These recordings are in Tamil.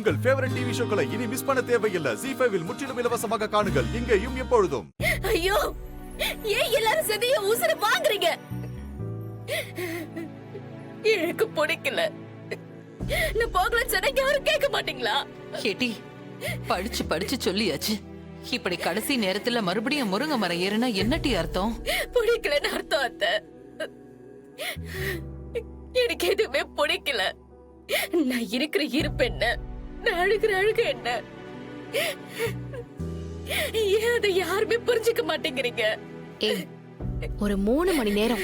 உங்கள் ஃபேவரட் டிவி ஷோக்களை இனி மிஸ் பண்ண தேவையில்லை. ZEE5 இல் முற்றிலும் இலவசமாக காணுங்கள். இங்கேயும் எப்பொழுதும். ஐயோ, ஏன் எல்லாரும் சதிய உசுர வாங்குறீங்க? எனக்கு பிடிக்கல. நான் போகலன்னு சொன்னா யாரும் கேட்க மாட்டீங்களா? கேட்டி, படிச்சு படிச்சு சொல்லியாச்சு. இப்படி கடைசி நேரத்துல மறுபடியும் முருங்கை மரம் ஏறுனா என்னட்டி அர்த்தம்? பிடிக்கலன்னு அர்த்தம் அத்தை. எனக்கு எதுவுமே பிடிக்கல. நான் இருக்கிற இருப்பு என்ன, நான் அழுகிற அழுகு என்ன, ஏன் அதை யாருமே புரிஞ்சுக்க மாட்டேங்கிறீங்க? ஏய், ஒரு 3 மணி நேரம்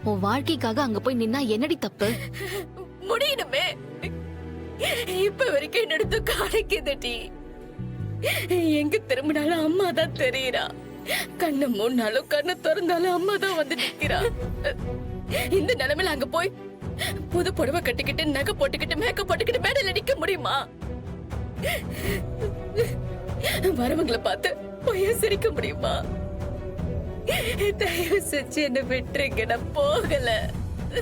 உன் வாழ்க்கைக்காக அங்க போய் நின்னா என்னடி தப்பு? முடியணுமே. இப்ப வரைக்கும் என்னோட துக்கம் அடைக்குதுடி. எங்க திரும்பினாலும் அம்மா தான் தெரியுறா. கண்ணை மூணாலும் கண்ணை திறந்தாலும் அம்மா தான் வந்து நிக்கிறா. இந்த நிலைமையில அங்க போய் புது புடவை கட்டிக்கிட்டு நகை போட்டுக்கிட்டு மேக்கப் போட்டுக்கிட்டு மேடையில நிக்க முடியுமா? வரவங்களை பார்த்து பொய்யா சிரிக்க முடியுமா? தயவு செஞ்சு என்ன விட்டுருங்க, நான் போகல.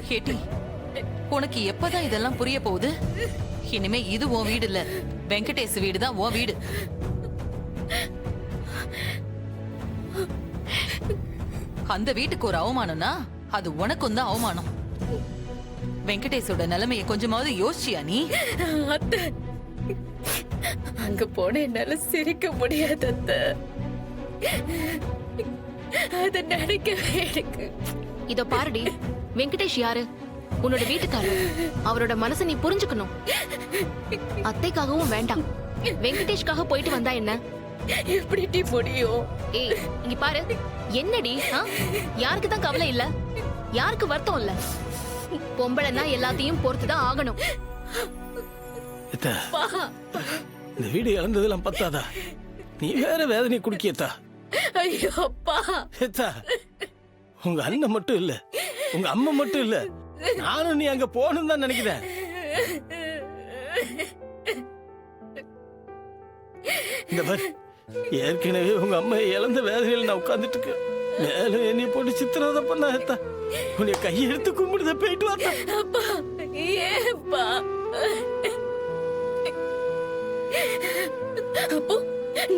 கேட்டி, உனக்கு எப்பதான் இதெல்லாம் புரிய போகுது? இனிமே இது உன் வீடு இல்ல, வெங்கடேஷ் வீடுதான் உன் வீடு. அந்த வீட்டுக்கு ஒரு அவமானம்னா அது உனக்கும் தான் அவமானம். வெங்கடேஷோட நிலைமைய கொஞ்சமாவது யோசிச்சியா நீ? அத்தை, அங்க போன என்னால சிரிக்க முடியாது அத்தை. அத நினைக்கவே எனக்கு. இதோ பாருடி, வெங்கடேஷ் யாரு? உன்னோட வீட்டுக்காரர். அவரோட மனசை நீ புரிஞ்சுக்கணும். அத்தைக்காகவும் வேண்டாம், வெங்கடேஷ்காக போயிட்டு வந்தா என்ன? எப்படி முடியும்? ஏய், இங்க பாரு, என்னடி? யாருக்கு தான் கவலை இல்ல? யாருக்கு வருத்தம் இல்ல? பொம்பளைன்னா எல்லாத்தையும் பொறுத்துதான் ஆகணும். இந்த வீடு இழந்ததெல்லாம் பத்தாதா? நீ வேற வேதனை குடுக்கியத்தா? ஐயோ அப்பா, உங்க அண்ணன் மட்டும் இல்ல, உங்க அம்மா மட்டும் இல்ல, நானும் நீ அங்க போகணும் தான் நினைக்கிறேன். இந்த பாரு, ஏற்கனவே உங்க அம்மா இழந்த வேதனையில் நான் உட்கார்ந்துட்டு இருக்கேன். மேலும் என்னைய போட்டு சித்திரவதை பண்ணா உன்னை கையெடுத்து கும்பிடுத போயிட்டு வந்தா. அப்பா ஏப்பா? அப்போ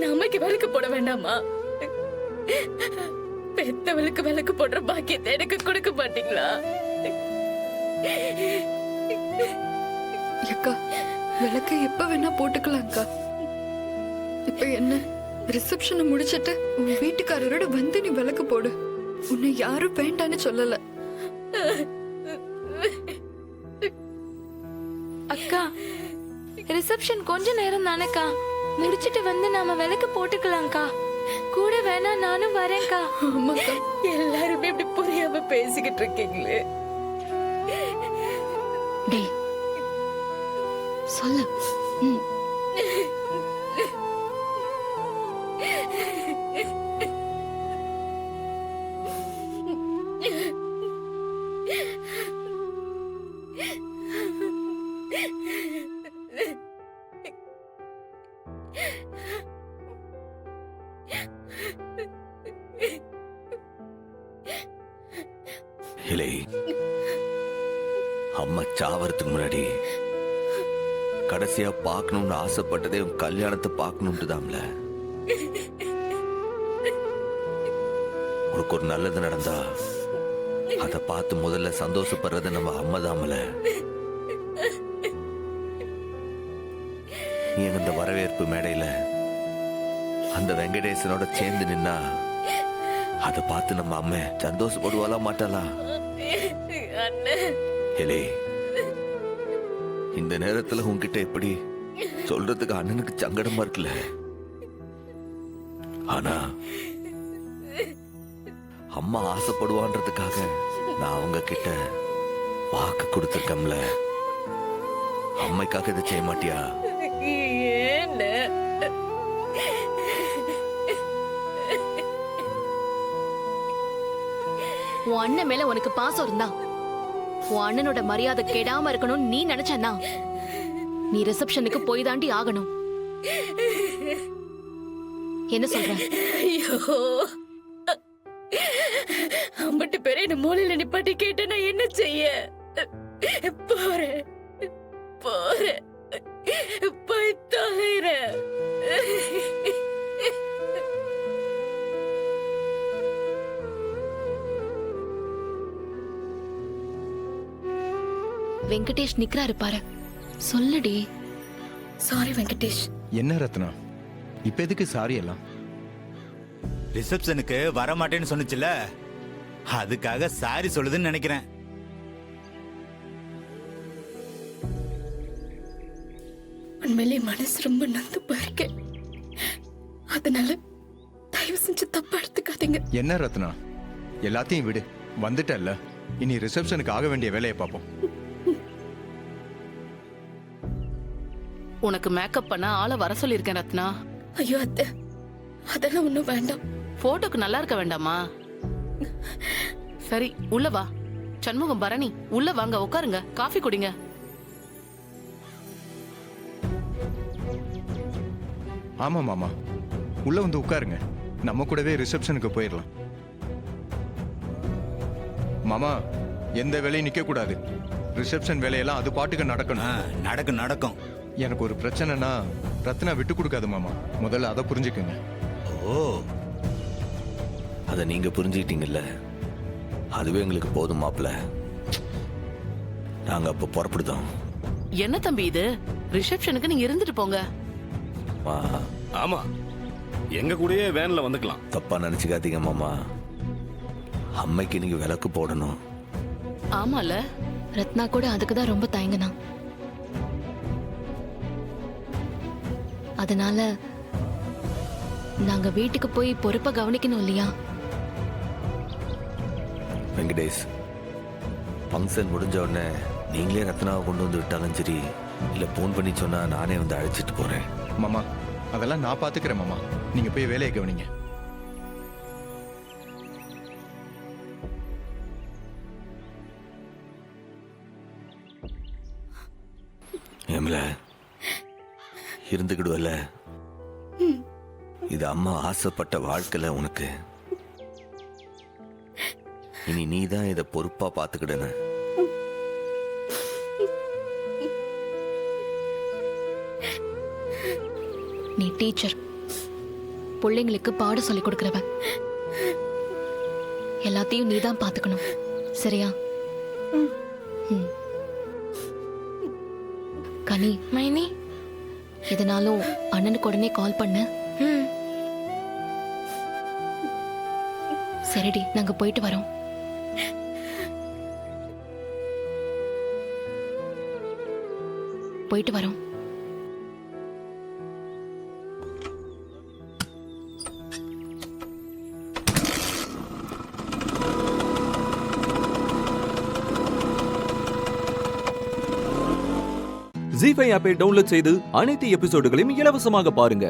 நமக்கு விளக்கு போட வேண்டாமா? பெத்தவளுக்கு விளக்கு போடுற பாக்கியத்தை எனக்கு கொடுக்க மாட்டீங்களா? அக்கா, விளக்கு எப்ப வேணா போட்டுக்கலாம் அக்கா. இப்ப என்ன, ரிசப்ஷனை முடிச்சிட்டு உன் வீட்டுக்காரரோட வந்து நீ விளக்கு போடு. உன்னை யாரும் வேண்டான்னு சொல்லல. அக்கா, ரிசப்ஷன் கொஞ்ச நேரம் தானேக்கா, முடிச்சிட்டு வந்து நாம விளக்கு போட்டுக்கலாம்க்கா. கூட வேணா நானும் வரேன்க்கா. ஆமாக்கா, எல்லாருமே இப்படி புரியாம பேசிக்கிட்டு இருக்கீங்களே. டேய், சொல்லு. இல்லை, அம்மா சாவறதுக்கு முன்னாடி கடைசியா பார்க்கணும்னு ஆசைப்பட்டதே உன் கல்யாணத்தை பார்க்கணும்னு தான்ல. உனக்கு ஒரு நல்லது நடந்தா அதை பார்த்து முதல்ல சந்தோஷப்படுறது நம்ம அம்மா தாமல. நீ இந்த வரவேற்பு மேடையில அந்த வெங்கடேசனோட சேர்ந்து நின்னா அதை பார்த்து நம்ம அம்மா சந்தோஷப்படுவாளா மாட்டாளா? ஹெலே, இந்த நேரத்துல உன்கிட்ட எப்படி சொல்றதுக்கு அண்ணனுக்கு சங்கடமா இருக்குல்ல. ஆனா அம்மா ஆசைப்படுவான்றதுக்காக நான் அவங்க கிட்ட வாக்கு கொடுத்திருக்கேன்ல. அம்மைக்காக இதை செய்ய மாட்டியா? உன் அண்ணன் மேல உனக்கு பாசம் இருந்தா, உன் அண்ணனோட மரியாதை கெடாம இருக்கணும்னு நீ நினைச்சனா, நீ ரிசப்ஷனுக்கு போய் தாண்டி ஆகணும். என்ன சொல்ற? ஐயோ, அம்பட்டு பேரை என்ன மூலையில நிப்பாட்டி கேட்ட நான் என்ன செய்ய? போறேன் போறேன். வெங்கடேஷ் நிக்கிறாரு பாரு, சொல்லுடி. சாரி வெங்கடேஷ். என்ன ரத்னா, இப்ப எதுக்கு சாரி எல்லாம்? ரிசப்ஷனுக்கு வர மாட்டேன்னு சொன்னுச்சுல, அதுக்காக சாரி சொல்லுதுன்னு நினைக்கிறேன். உண்மையிலே மனசு ரொம்ப நந்து போயிருக்கேன். அதனால தயவு செஞ்சு தப்பா எடுத்துக்காதீங்க. என்ன ரத்னா, எல்லாத்தையும் விடு, வந்துட்டல்ல, இனி ரிசப்ஷனுக்கு ஆக வேண்டிய வேலையை பார்ப்போம். உனக்கு மேக்கப் பண்ண ஆளை வர சொல்லியிருக்கேன் ரத்னா. ஐயோ அத்தை, அதெல்லாம் ஒண்ணும் வேண்டாம். போட்டோக்கு நல்லா இருக்க வேண்டாமா? சரி உள்ள வா. சண்முகம், பரணி உள்ள வாங்க, உட்காருங்க, காஃபி குடிங்க. ஆமா மாமா, உள்ள வந்து உட்காருங்க, நம்ம கூடவே ரிசப்ஷனுக்கு போயிடலாம். மாமா, எந்த வேலையும் நிக்க கூடாது, ரிசப்ஷன் வேலையெல்லாம் அது பாட்டுக்கு நடக்கணும். நடக்கும் நடக்கும். எனக்கு ஒரு பிரச்சனைனா ரத்னா விட்டு கொடுக்காது மாமா, முதல்ல அதை புரிஞ்சுக்குங்க. ஓ, அதை நீங்க புரிஞ்சுக்கிட்டீங்கல்ல, அதுவே எங்களுக்கு போதும் மாப்ள. நாங்க அப்ப புறப்படுதோம். என்ன தம்பி இது, ரிசப்ஷனுக்கு நீங்க இருந்துட்டு போங்க. மா, ஆமா, எங்க கூடயே வேன்ல வந்துக்கலாம். தப்பா நினைச்சுக்காதீங்க மாமா, அம்மைக்கு நீங்க விளக்கு போடணும். ஆமால, ரத்னா கூட அதுக்கு தான் ரொம்ப தயங்கினா. அதனால நாங்க வீட்டுக்கு போய் பொறுப்பை கவனிக்கணும் இல்லையா? வெங்கடேஷ், ஃபங்க்ஷன் முடிஞ்ச உடனே நீங்களே ரத்னாவை கொண்டு வந்து விட்டாலும் சரி, இல்ல போன் பண்ணி சொன்னா நானே வந்து அழைச்சிட்டு போறேன். மாமா, அதெல்லாம் நான் பாத்துக்கிறேன் மாமா, நீங்க போய் வேலையை கவனிங்க. ஏம்ல இருந்துக்கிடுவல்ல, இது அம்மா ஆசைப்பட்ட வாழ்க்கையில உனக்கு. இனி நீதான் இதை பொறுப்பா பாத்துக்கிடணும். நீ டீச்சர், பிள்ளைங்களுக்கு பாடம் சொல்லி கொடுக்கறவ, எல்லாத்தையும் நீ தான் பாத்துக்கணும், சரியா? ம். கனி, மைனி. எதனாலும் அண்ணனுக்கு உடனே கால் பண்ண. ம். சரிடி, நாங்க போயிட்டு வரோம். போயிட்டு வரோம். ஜீ5 ஆப்பை டவுன்லோட் செய்து அனைத்து எபிசோடுகளையும் இலவசமாக பாருங்க.